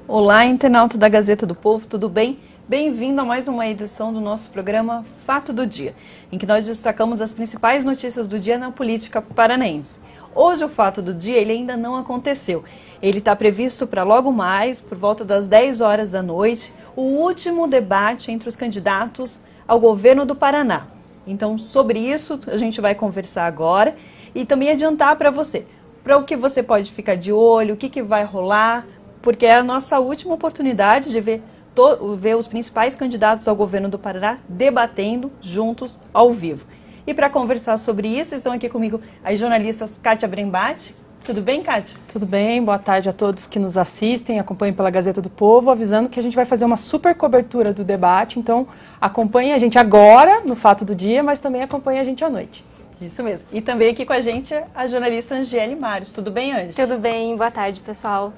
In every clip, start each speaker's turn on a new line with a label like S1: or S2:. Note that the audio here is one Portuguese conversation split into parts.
S1: Olá, internauta da Gazeta do Povo, tudo bem? Bem-vindo a mais uma edição do nosso programa Fato do Dia, em que nós destacamos as principais notícias do dia na política paranaense. Hoje o Fato do Dia ele ainda não aconteceu. Ele está previsto para logo mais, por volta das 10 horas da noite, o último debate entre os candidatos ao governo do Paraná. Então, sobre isso, a gente vai conversar agora e também adiantar para você, para o que você pode ficar de olho, o que vai rolar, porque é a nossa última oportunidade de ver os principais candidatos ao governo do Paraná debatendo juntos ao vivo. E para conversar sobre isso, estão aqui comigo as jornalistas Kátia Brembati. Tudo bem, Kátia?
S2: Tudo bem, boa tarde a todos que nos assistem, acompanhem pela Gazeta do Povo, avisando que a gente vai fazer uma super cobertura do debate, então acompanhem a gente agora, no Fato do Dia, mas também acompanhem a gente à noite.
S1: Isso mesmo. E também aqui com a gente a jornalista Angiele Marios. Tudo bem, Angi?
S3: Tudo bem, boa tarde, pessoal.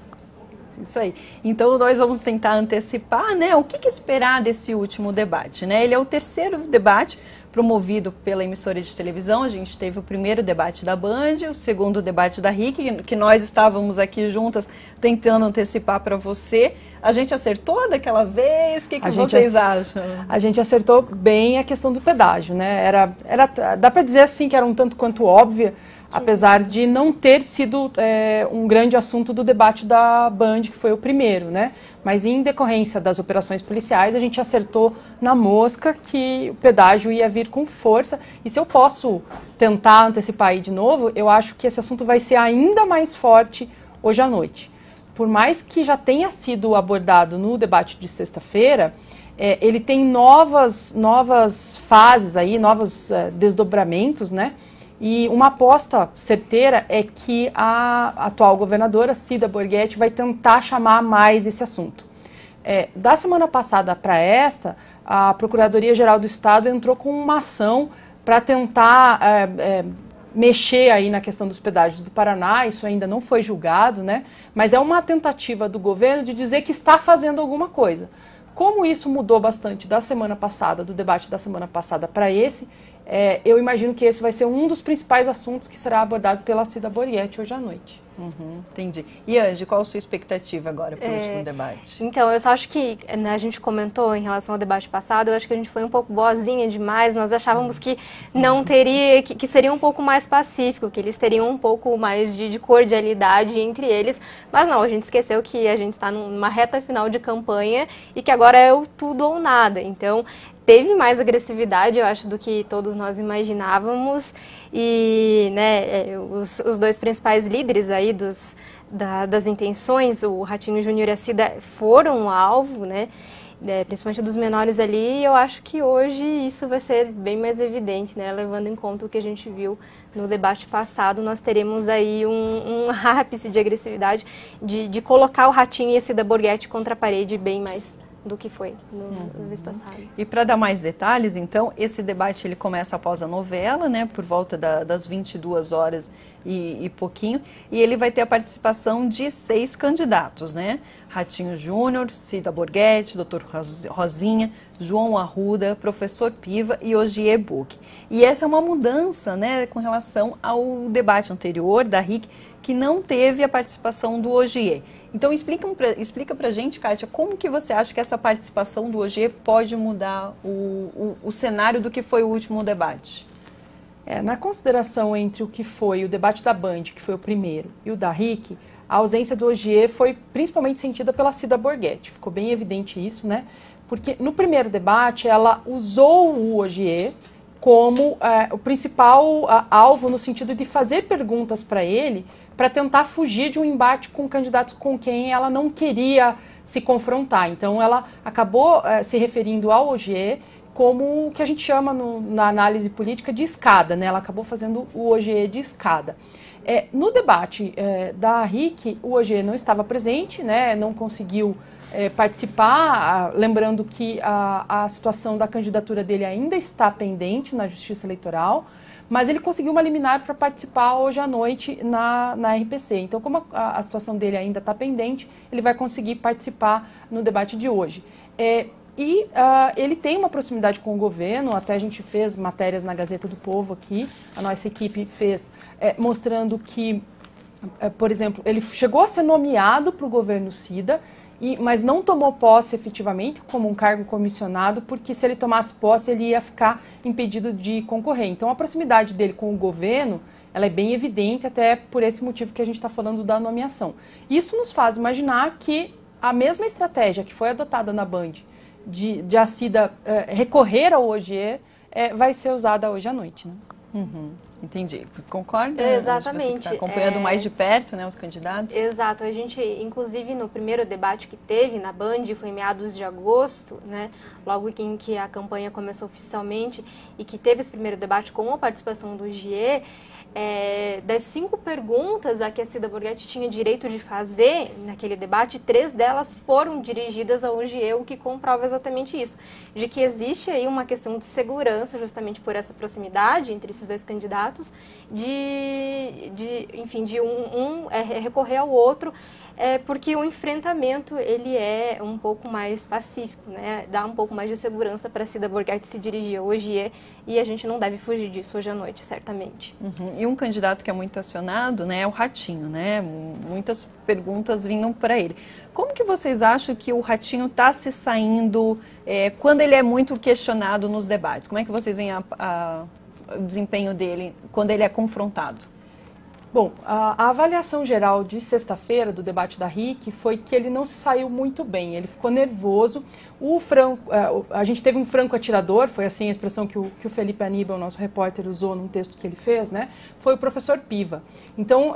S1: Isso aí. Então nós vamos tentar antecipar, né, o que esperar desse último debate, né? Ele é o terceiro debate promovido pela emissora de televisão. A gente teve o primeiro debate da Band, o segundo debate da RIC, que nós estávamos aqui juntas tentando antecipar para você. A gente acertou daquela vez? O que vocês acham?
S2: A gente acertou bem a questão do pedágio, né? Dá para dizer assim que era um tanto quanto óbvia, apesar de não ter sido um grande assunto do debate da Band, que foi o primeiro, né? Mas em decorrência das operações policiais, a gente acertou na mosca que o pedágio ia vir com força. E se eu posso tentar antecipar aí de novo, eu acho que esse assunto vai ser ainda mais forte hoje à noite. Por mais que já tenha sido abordado no debate de sexta-feira, ele tem novas fases aí, novos desdobramentos, né? E uma aposta certeira é que a atual governadora, Cida Borghetti, vai tentar chamar mais esse assunto. Da semana passada para esta, a Procuradoria-Geral do Estado entrou com uma ação para tentar mexer aí na questão dos pedágios do Paraná. Isso ainda não foi julgado, né? Mas é uma tentativa do governo de dizer que está fazendo alguma coisa. Como isso mudou bastante da semana passada, do debate da semana passada para esse, eu imagino que esse vai ser um dos principais assuntos que será abordado pela Cida Borghetti hoje à noite.
S1: Entendi. E Angi, qual a sua expectativa agora para o último debate?
S3: Então, eu só acho que, né, a gente comentou em relação ao debate passado, eu acho que a gente foi um pouco boazinha demais, nós achávamos que não teria, que seria um pouco mais pacífico, que eles teriam um pouco mais de cordialidade entre eles, mas não, a gente esqueceu que a gente está numa reta final de campanha e que agora é o tudo ou nada, então teve mais agressividade, eu acho, do que todos nós imaginávamos e, né, os dois principais líderes aí das intenções, o Ratinho Júnior e a Cida, foram alvo, né, principalmente dos menores ali, e eu acho que hoje isso vai ser bem mais evidente, né, levando em conta o que a gente viu no debate passado, nós teremos aí um ápice de agressividade, de colocar o Ratinho e a Cida Borghetti contra a parede bem mais do que foi no vez passado.
S1: E para dar mais detalhes, então, esse debate ele começa após a novela, né, por volta das 22 horas e pouquinho, e ele vai ter a participação de 6 candidatos, né? Ratinho Júnior, Cida Borghetti, Dr. Rosinha, João Arruda, Professor Piva e Ogier Buch. E essa é uma mudança, né, com relação ao debate anterior da RIC, que não teve a participação do Ogier. Então explica pra gente, Kátia, como que você acha que essa participação do Ogier pode mudar o cenário do que foi o último debate?
S2: Na consideração entre o que foi o debate da Band, que foi o primeiro, e o da RIC, a ausência do Ogier foi principalmente sentida pela Cida Borghetti. Ficou bem evidente isso, né? Porque no primeiro debate ela usou o Ogier como o principal alvo no sentido de fazer perguntas para ele, para tentar fugir de um embate com candidatos com quem ela não queria se confrontar. Então ela acabou se referindo ao Ogier como o que a gente chama na análise política de escada, né? Ela acabou fazendo o Ogier de escada. No debate da RIC, o Ogier não estava presente, né? Não conseguiu participar, lembrando que a situação da candidatura dele ainda está pendente na Justiça Eleitoral, mas ele conseguiu uma liminar para participar hoje à noite na RPC. Então, como a situação dele ainda está pendente, ele vai conseguir participar no debate de hoje. Ele tem uma proximidade com o governo, até a gente fez matérias na Gazeta do Povo aqui, a nossa equipe fez, mostrando que, por exemplo, ele chegou a ser nomeado para o governo Cida mas não tomou posse efetivamente como um cargo comissionado, porque se ele tomasse posse, ele ia ficar impedido de concorrer. Então, a proximidade dele com o governo, ela é bem evidente, até por esse motivo que a gente está falando da nomeação. Isso nos faz imaginar que a mesma estratégia que foi adotada na Band, de a Cida recorrer ao OGE, vai ser usada hoje à noite, né?
S1: Entendi. Concorda?
S3: Exatamente.
S1: Você está acompanhando mais de perto, né, os candidatos?
S3: Exato. A gente, inclusive, no primeiro debate que teve na Band, foi em meados de agosto, né, logo em que a campanha começou oficialmente, e que teve esse primeiro debate com a participação do GE, das 5 perguntas a que a Cida Borghetti tinha direito de fazer naquele debate, 3 delas foram dirigidas ao OGE, o que comprova exatamente isso, de que existe aí uma questão de segurança, justamente por essa proximidade entre esses dois candidatos, enfim, de um recorrer ao outro, porque o enfrentamento ele é um pouco mais pacífico, né? Dá um pouco mais de segurança para a Cida Borghetti se dirigir ao OGE, e a gente não deve fugir disso hoje à noite, certamente.
S1: E um candidato que é muito acionado, né, é o Ratinho, né? Muitas perguntas vinham para ele. Como que vocês acham que o Ratinho está se saindo quando ele é muito questionado nos debates? Como é que vocês veem o desempenho dele quando ele é confrontado?
S2: Bom, a avaliação geral de sexta-feira do debate da RIC foi que ele não se saiu muito bem, ele ficou nervoso. A gente teve um franco atirador, foi assim a expressão que o Felipe Aníbal, nosso repórter, usou num texto que ele fez, né? Foi o professor Piva. Então,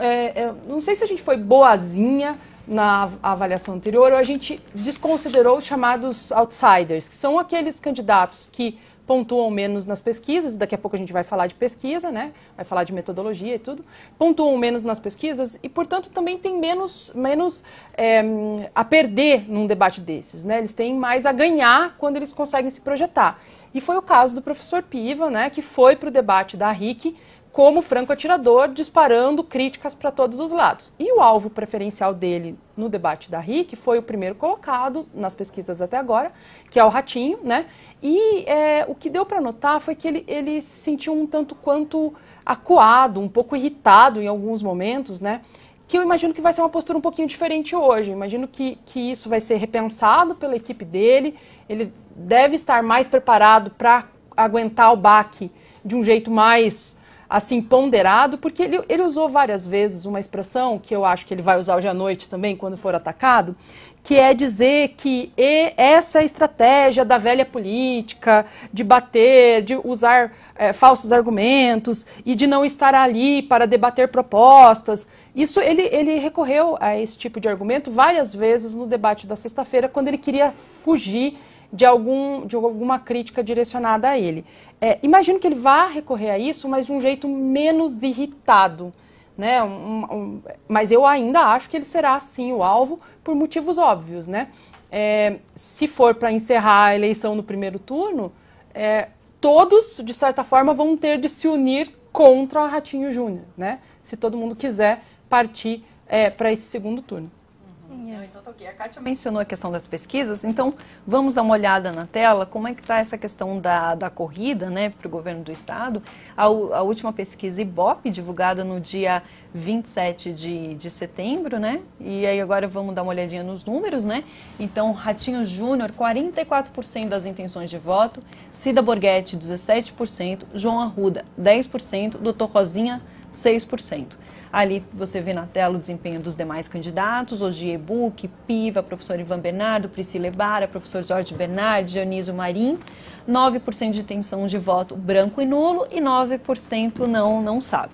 S2: não sei se a gente foi boazinha na avaliação anterior ou a gente desconsiderou os chamados outsiders, que são aqueles candidatos que pontuam menos nas pesquisas, daqui a pouco a gente vai falar de pesquisa, né? Vai falar de metodologia e tudo, pontuam menos nas pesquisas e, portanto, também tem menos a perder num debate desses, né? Eles têm mais a ganhar quando eles conseguem se projetar. E foi o caso do professor Piva, né? Que foi para o debate da RIC como franco atirador, disparando críticas para todos os lados. E o alvo preferencial dele no debate da RIC foi o primeiro colocado nas pesquisas até agora, que é o Ratinho, né? E o que deu para notar foi que ele se sentiu um tanto quanto acuado, um pouco irritado em alguns momentos, né? Que eu imagino que vai ser uma postura um pouquinho diferente hoje. Eu imagino que isso vai ser repensado pela equipe dele, ele deve estar mais preparado para aguentar o baque de um jeito mais assim, ponderado, porque ele usou várias vezes uma expressão que eu acho que ele vai usar hoje à noite também, quando for atacado, que é dizer que essa estratégia da velha política, de bater, de usar falsos argumentos e de não estar ali para debater propostas. Isso ele recorreu a esse tipo de argumento várias vezes no debate da sexta-feira, quando ele queria fugir de alguma crítica direcionada a ele. Imagino que ele vá recorrer a isso, mas de um jeito menos irritado, né? Mas eu ainda acho que ele será, sim, o alvo por motivos óbvios, né? Se for para encerrar a eleição no primeiro turno, todos, de certa forma, vão ter de se unir contra Ratinho Júnior, né? Se todo mundo quiser partir para esse segundo turno.
S1: Então, tá ok. A Kátia mencionou a questão das pesquisas, então vamos dar uma olhada na tela, como é que está essa questão da corrida, né, para o governo do estado. A última pesquisa Ibope, divulgada no dia 27 de setembro, né, e aí agora vamos dar uma olhadinha nos números, né. Então, Ratinho Júnior, 44% das intenções de voto, Cida Borghetti, 17%, João Arruda, 10%, Doutor Rosinha, 6%. Ali você vê na tela o desempenho dos demais candidatos, Ogier Buch, Piva, professor Ivan Bernardo, Priscila Ebara, professor Jorge Bernardi, Dionísio Marim, 9% de intenção de voto branco e nulo e 9% não sabe.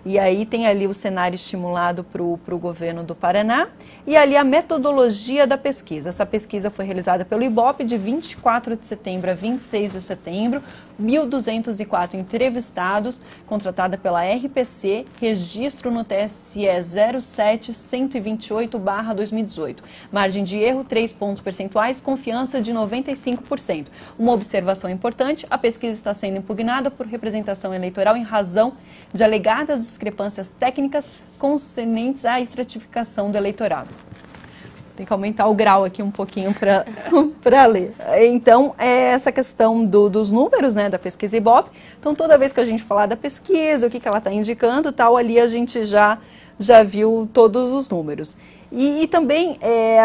S1: E aí tem ali o cenário estimulado para o governo do Paraná e ali a metodologia da pesquisa. Essa pesquisa foi realizada pelo Ibope de 24 de setembro a 26 de setembro, 1.204 entrevistados, contratada pela RPC, registro no TSE 07128/2018. Margem de erro, 3 pontos percentuais, confiança de 95%. Uma observação importante, a pesquisa está sendo impugnada por representação eleitoral em razão de alegadas discrepâncias técnicas concernentes à estratificação do eleitorado. Tem que aumentar o grau aqui um pouquinho para ler. Então, essa questão dos números, né, da pesquisa Ibope. Então, toda vez que a gente falar da pesquisa, o que ela está indicando, tal, ali a gente já já viu todos os números. E também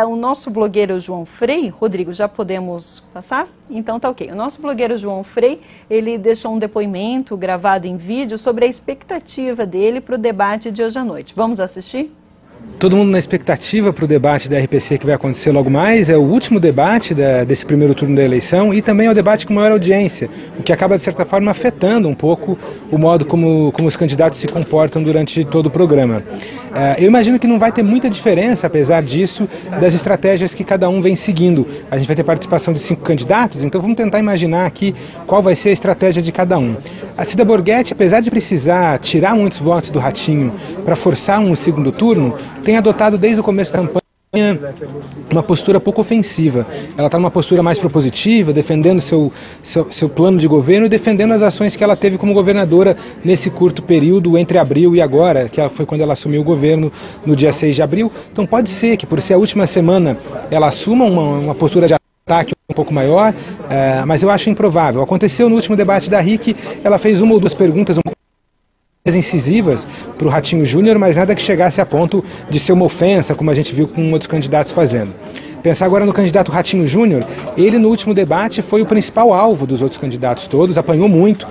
S1: o nosso blogueiro João Frei, Rodrigo, já podemos passar? Então tá ok. O nosso blogueiro João Frei, ele deixou um depoimento gravado em vídeo sobre a expectativa dele para o debate de hoje à noite. Vamos assistir?
S4: Todo mundo na expectativa para o debate da RPC que vai acontecer logo mais. É o último debate desse primeiro turno da eleição e também é o debate com maior audiência, o que acaba, de certa forma, afetando um pouco o modo como os candidatos se comportam durante todo o programa. Eu imagino que não vai ter muita diferença, apesar disso, das estratégias que cada um vem seguindo. A gente vai ter participação de 5 candidatos, então vamos tentar imaginar aqui qual vai ser a estratégia de cada um. A Cida Borghetti, apesar de precisar tirar muitos votos do Ratinho para forçar um segundo turno, tem adotado desde o começo da campanha uma postura pouco ofensiva. Ela está numa postura mais propositiva, defendendo seu plano de governo e defendendo as ações que ela teve como governadora nesse curto período entre abril e agora, que foi quando ela assumiu o governo no dia 6 de abril. Então pode ser que, por ser a última semana, ela assuma uma postura de ataque um pouco maior, mas eu acho improvável. Aconteceu no último debate da RIC, ela fez uma ou duas perguntas um pouco incisivas para o Ratinho Júnior, mas nada que chegasse a ponto de ser uma ofensa, como a gente viu com outros candidatos fazendo. Pensar agora no candidato Ratinho Júnior, ele no último debate foi o principal alvo dos outros candidatos todos, apanhou muito,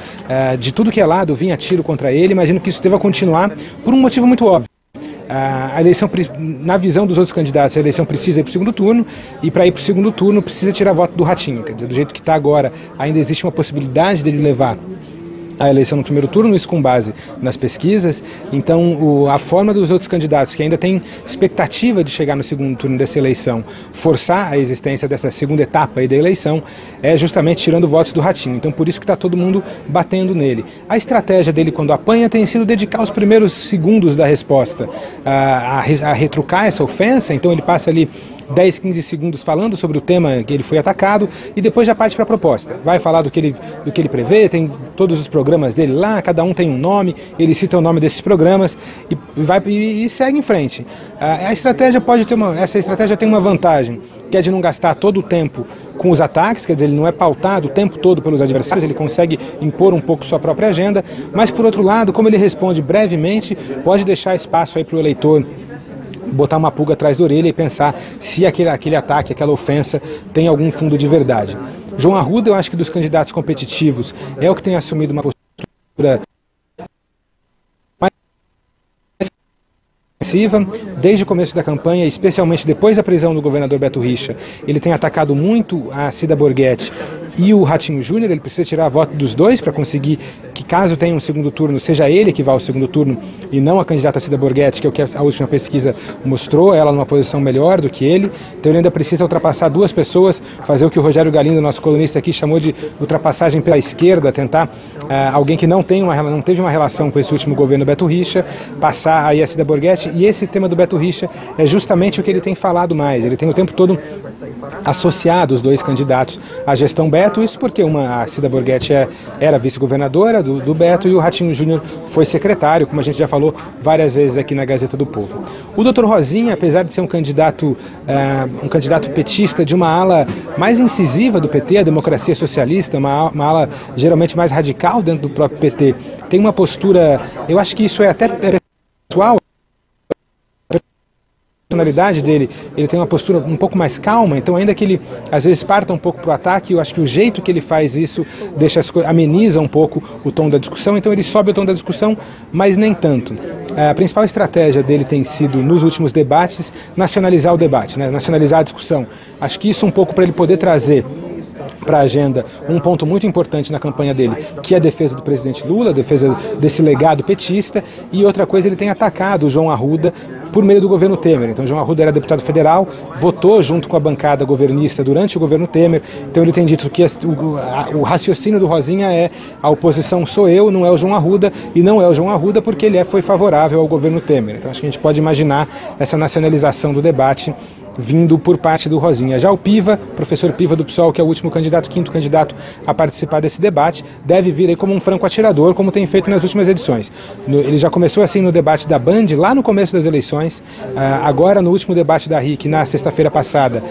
S4: de tudo que é lado vinha tiro contra ele. Imagino que isso deva continuar por um motivo muito óbvio. A eleição, na visão dos outros candidatos, a eleição precisa ir para o segundo turno, e para ir para o segundo turno precisa tirar voto do Ratinho. Quer dizer, do jeito que está agora, ainda existe uma possibilidade dele levar a eleição no primeiro turno, isso com base nas pesquisas. Então a forma dos outros candidatos que ainda têm expectativa de chegar no segundo turno dessa eleição, forçar a existência dessa segunda etapa aí da eleição, é justamente tirando votos do Ratinho. Então por isso que está todo mundo batendo nele. A estratégia dele quando apanha tem sido dedicar os primeiros segundos da resposta a retrucar essa ofensa. Então ele passa ali 10, 15 segundos falando sobre o tema que ele foi atacado e depois já parte para a proposta. Vai falar do que ele prevê, tem todos os programas dele lá, cada um tem um nome, ele cita o nome desses programas e segue em frente. Essa estratégia tem uma vantagem, que é de não gastar todo o tempo com os ataques, quer dizer, ele não é pautado o tempo todo pelos adversários, ele consegue impor um pouco sua própria agenda, mas por outro lado, como ele responde brevemente, pode deixar espaço aí para o eleitor botar uma pulga atrás da orelha e pensar se aquele ataque, aquela ofensa tem algum fundo de verdade. João Arruda, eu acho que dos candidatos competitivos, é o que tem assumido uma postura mais ofensiva desde o começo da campanha, especialmente depois da prisão do governador Beto Richa. Ele tem atacado muito a Cida Borghetti e o Ratinho Júnior. Ele precisa tirar a voto dos dois para conseguir que, caso tenha um segundo turno, seja ele que vá ao segundo turno e não a candidata Cida Borghetti, que é o que a última pesquisa mostrou, ela numa posição melhor do que ele. Então ele ainda precisa ultrapassar 2 pessoas, fazer o que o Rogério Galindo, nosso colunista aqui, chamou de ultrapassagem pela esquerda, tentar alguém que não teve uma relação com esse último governo Beto Richa, passar aí a Cida Borghetti. E esse tema do Beto Richa é justamente o que ele tem falado mais. Ele tem o tempo todo associado os 2 candidatos à gestão Beto, isso porque a Cida Borghetti era vice-governadora do Beto e o Ratinho Júnior foi secretário, como a gente já falou várias vezes aqui na Gazeta do Povo. O Dr. Rosinha, apesar de ser um candidato petista de uma ala mais incisiva do PT, a Democracia Socialista, uma ala geralmente mais radical dentro do próprio PT, tem uma postura, eu acho que isso é até pessoal, a personalidade dele, ele tem uma postura um pouco mais calma, então ainda que ele às vezes parta um pouco para o ataque, eu acho que o jeito que ele faz isso ameniza um pouco o tom da discussão, então ele sobe o tom da discussão, mas nem tanto. A principal estratégia dele tem sido, nos últimos debates, nacionalizar o debate, né? Nacionalizar a discussão. Acho que isso um pouco para ele poder trazer para a agenda um ponto muito importante na campanha dele, que é a defesa do presidente Lula, a defesa desse legado petista, e outra coisa, ele tem atacado o João Arruda por meio do governo Temer. Então João Arruda era deputado federal, votou junto com a bancada governista durante o governo Temer, então ele tem dito que o raciocínio do Rosinha é: a oposição sou eu, não é o João Arruda, e não é o João Arruda porque ele foi favorável ao governo Temer. Então acho que a gente pode imaginar essa nacionalização do debate vindo por parte do Rosinha. Já o Piva, professor Piva do PSOL, que é o último candidato, quinto candidato a participar desse debate, deve vir aí como um franco atirador, como tem feito nas últimas edições. Ele já começou assim no debate da Band, lá no começo das eleições, agora no último debate da RIC, na sexta-feira passada,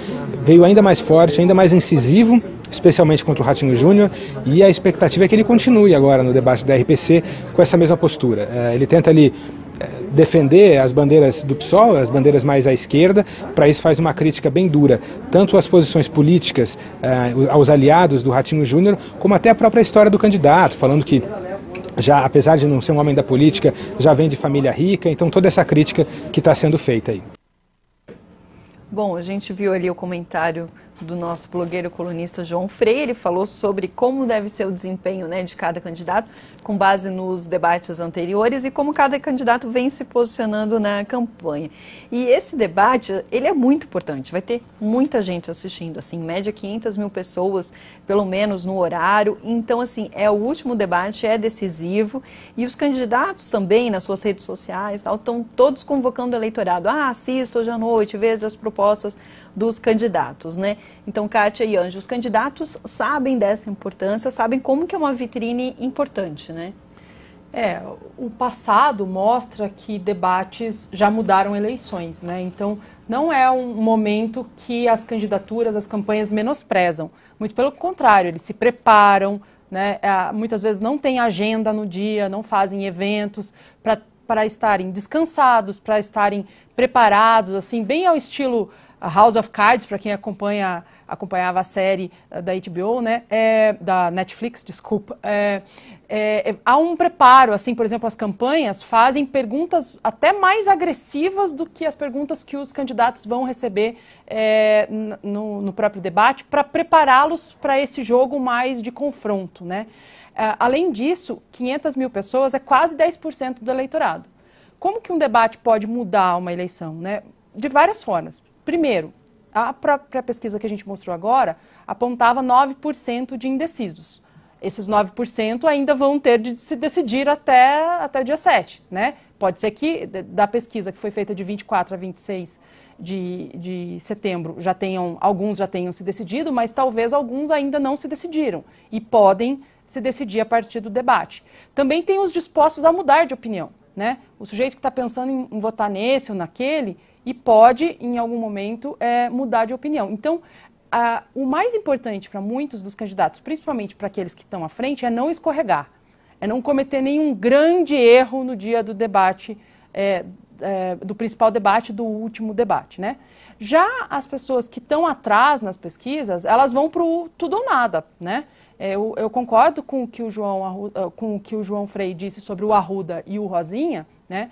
S4: veio ainda mais forte, ainda mais incisivo, especialmente contra o Ratinho Júnior, e a expectativa é que ele continue agora no debate da RPC com essa mesma postura. Ele tenta ali defender as bandeiras do PSOL, as bandeiras mais à esquerda. Para isso faz uma crítica bem dura, tanto às posições políticas, aos aliados do Ratinho Júnior, como até a própria história do candidato, falando que já, apesar de não ser um homem da política, já vem de família rica, então toda essa crítica que está sendo feita aí.
S1: Bom, a gente viu ali o comentário do nosso blogueiro colunista João Freire. Ele falou sobre como deve ser o desempenho, né, de cada candidato, com base nos debates anteriores e como cada candidato vem se posicionando na campanha. E esse debate, ele é muito importante, vai ter muita gente assistindo, assim, em média 500 mil pessoas, pelo menos no horário. Então, assim, é o último debate, é decisivo, e os candidatos também, nas suas redes sociais, estão todos convocando o eleitorado. Assista hoje à noite, veja as propostas dos candidatos, né? Então, Kátia e Anjo, os candidatos sabem dessa importância, sabem como que é uma vitrine importante, né?
S2: O passado mostra que debates já mudaram eleições, né? Então, não é um momento que as candidaturas, as campanhas menosprezam. Muito pelo contrário, eles se preparam, né? Muitas vezes não têm agenda no dia, não fazem eventos para estarem descansados, para estarem preparados, assim, bem ao estilo House of Cards, para quem acompanhava a série da HBO, né, da Netflix, desculpa, há um preparo, assim, por exemplo, as campanhas fazem perguntas até mais agressivas do que as perguntas que os candidatos vão receber no próprio debate, para prepará-los para esse jogo mais de confronto, né. Além disso, 500 mil pessoas é quase 10% do eleitorado. Como que um debate pode mudar uma eleição, né? De várias formas. Primeiro, a própria pesquisa que a gente mostrou agora apontava 9% de indecisos. Esses 9% ainda vão ter de se decidir até dia 7, né? Pode ser que, da pesquisa que foi feita de 24 a 26 de setembro, alguns já tenham se decidido, mas talvez alguns ainda não se decidiram e podem se decidir a partir do debate. Também tem os dispostos a mudar de opinião, né? O sujeito que está pensando em votar nesse ou naquele e pode, em algum momento, mudar de opinião. Então, o mais importante para muitos dos candidatos, principalmente para aqueles que estão à frente, é não escorregar, é não cometer nenhum grande erro no dia do debate, do principal debate, do último debate, né? Já as pessoas que estão atrás nas pesquisas, elas vão para o tudo ou nada, né? Eu concordo com o que o João Freire disse sobre o Arruda e o Rosinha, né?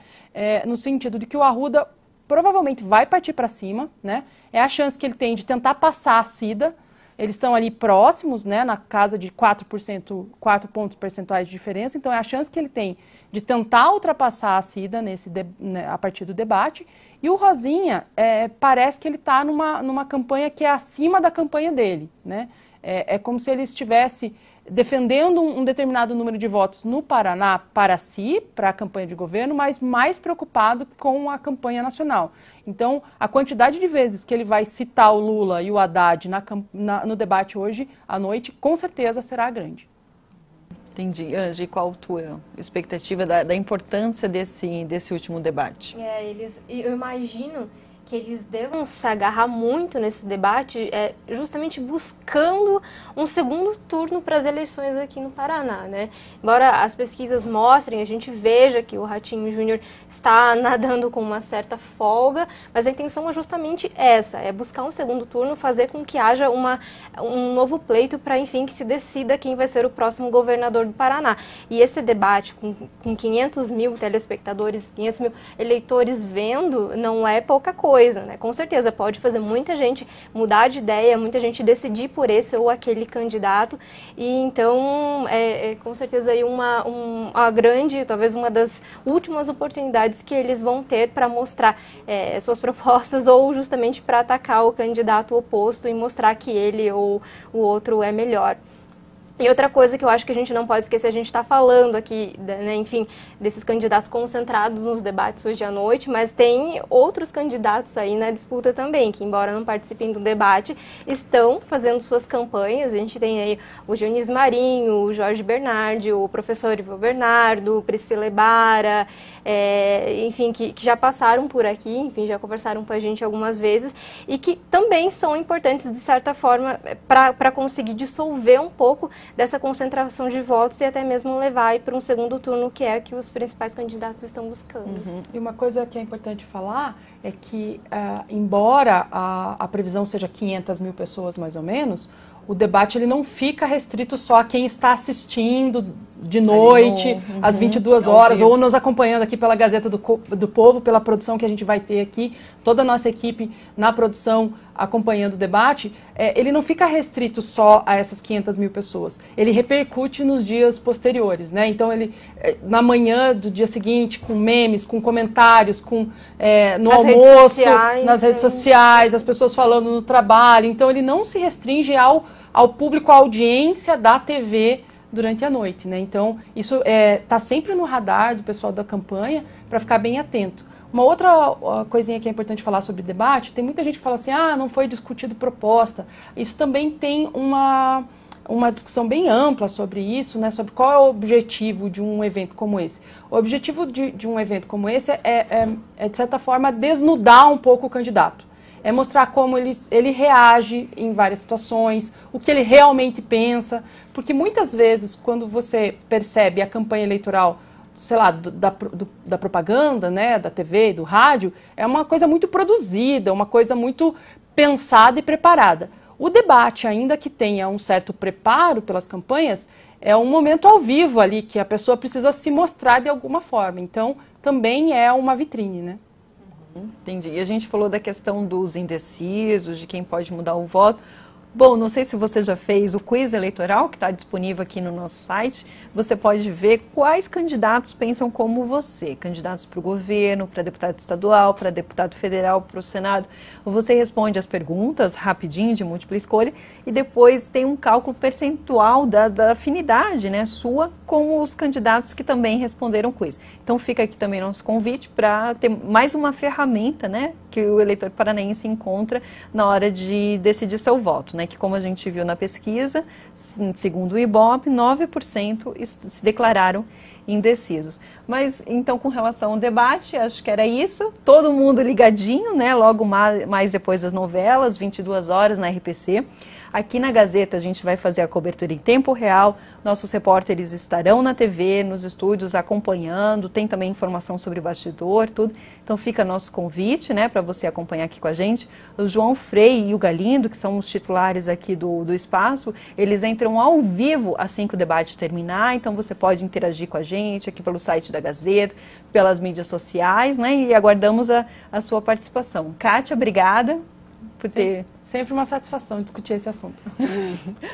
S2: No sentido de que o Arruda provavelmente vai partir para cima, né? É a chance que ele tem de tentar passar a Cida. Eles estão ali próximos, né? Na casa de 4 pontos percentuais de diferença. Então, é a chance que ele tem de tentar ultrapassar a Cida a partir do debate. E o Rosinha, parece que ele está numa campanha que é acima da campanha dele, né? É como se ele estivesse defendendo um determinado número de votos no Paraná para si, para a campanha de governo, mas mais preocupado com a campanha nacional. Então, a quantidade de vezes que ele vai citar o Lula e o Haddad no debate hoje à noite, com certeza será grande.
S1: Entendi. Angie, qual a tua expectativa da importância desse último debate?
S3: Eu imagino que eles devam se agarrar muito nesse debate, justamente buscando um segundo turno para as eleições aqui no Paraná, né? Embora as pesquisas mostrem, a gente veja que o Ratinho Júnior está nadando com uma certa folga, mas a intenção é justamente essa, é buscar um segundo turno, fazer com que haja um novo pleito para, enfim, que se decida quem vai ser o próximo governador do Paraná. E esse debate, com 500 mil telespectadores, 500 mil eleitores vendo, não é pouca coisa. Né? Com certeza pode fazer muita gente mudar de ideia, muita gente decidir por esse ou aquele candidato, e então com certeza aí uma grande, talvez uma das últimas oportunidades que eles vão ter para mostrar suas propostas ou justamente para atacar o candidato oposto e mostrar que ele ou o outro é melhor. E outra coisa que eu acho que a gente não pode esquecer, a gente está falando aqui, né, enfim, desses candidatos concentrados nos debates hoje à noite, mas tem outros candidatos aí na disputa também, que embora não participem do debate, estão fazendo suas campanhas. A gente tem aí o Dionísio Marinho, o Jorge Bernardi, o professor Ivo Bernardo, Priscila Ebara, enfim, que já passaram por aqui, enfim, já conversaram com a gente algumas vezes, e que também são importantes, de certa forma, para conseguir dissolver um pouco dessa concentração de votos e até mesmo levar para um segundo turno, que é que os principais candidatos estão buscando.
S2: E uma coisa que é importante falar é que, embora a previsão seja 500 mil pessoas mais ou menos, o debate ele não fica restrito só a quem está assistindo de noite, às 22 horas, ou nos acompanhando aqui pela Gazeta do Povo, pela produção que a gente vai ter aqui, toda a nossa equipe na produção acompanhando o debate. Ele não fica restrito só a essas 500 mil pessoas, ele repercute nos dias posteriores, né? Então, ele, na manhã do dia seguinte, com memes, com comentários, no almoço, nas redes sociais, as pessoas falando no trabalho. Então, ele não se restringe ao público, à audiência da TV durante a noite, né? Então, isso está sempre no radar do pessoal da campanha para ficar bem atento. Uma outra coisinha que é importante falar sobre debate, tem muita gente que fala assim, não foi discutido proposta. Isso também tem uma discussão bem ampla sobre isso, né? Sobre qual é o objetivo de um evento como esse. O objetivo de um evento como esse é, de certa forma, desnudar um pouco o candidato. É mostrar como ele reage em várias situações, o que ele realmente pensa, porque muitas vezes, quando você percebe a campanha eleitoral, sei lá, da propaganda, né, da TV, do rádio, é uma coisa muito produzida, uma coisa muito pensada e preparada. O debate, ainda que tenha um certo preparo pelas campanhas, é um momento ao vivo ali, que a pessoa precisa se mostrar de alguma forma. Então, também é uma vitrine, né?
S1: Entendi. E a gente falou da questão dos indecisos, de quem pode mudar o voto. Bom, não sei se você já fez o quiz eleitoral, que está disponível aqui no nosso site. Você pode ver quais candidatos pensam como você. Candidatos para o governo, para deputado estadual, para deputado federal, para o Senado. Você responde as perguntas rapidinho, de múltipla escolha, e depois tem um cálculo percentual da afinidade, né, sua com os candidatos que também responderam o quiz. Então fica aqui também nosso convite para ter mais uma ferramenta, né, que o eleitor paranaense encontra na hora de decidir seu voto, né? Que, como a gente viu na pesquisa, segundo o IBOP, 9% se declararam indecisos. Mas, então, com relação ao debate, acho que era isso. Todo mundo ligadinho, né? Logo mais depois das novelas, 22 horas na RPC. Aqui na Gazeta a gente vai fazer a cobertura em tempo real, nossos repórteres estarão na TV, nos estúdios acompanhando, tem também informação sobre bastidor, tudo. Então fica nosso convite, né, para você acompanhar aqui com a gente. O João Frei e o Galindo, que são os titulares aqui do espaço, eles entram ao vivo assim que o debate terminar, então você pode interagir com a gente aqui pelo site da Gazeta, pelas mídias sociais, né, e aguardamos a sua participação. Kátia, obrigada por ter...
S2: Sempre uma satisfação discutir esse assunto.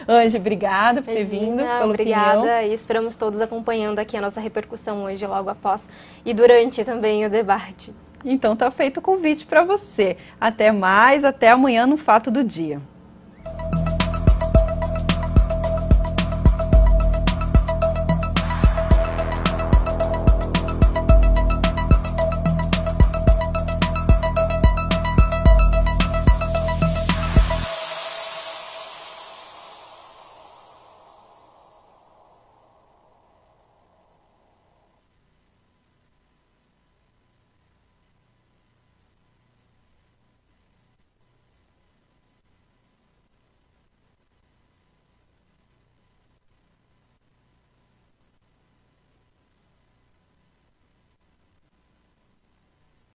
S1: Ange, obrigada por ter vindo, pela
S3: obrigada,
S1: opinião.
S3: E esperamos todos acompanhando aqui a nossa repercussão hoje, logo após e durante também o debate.
S1: Então tá feito o convite para você. Até mais, até amanhã no Fato do Dia.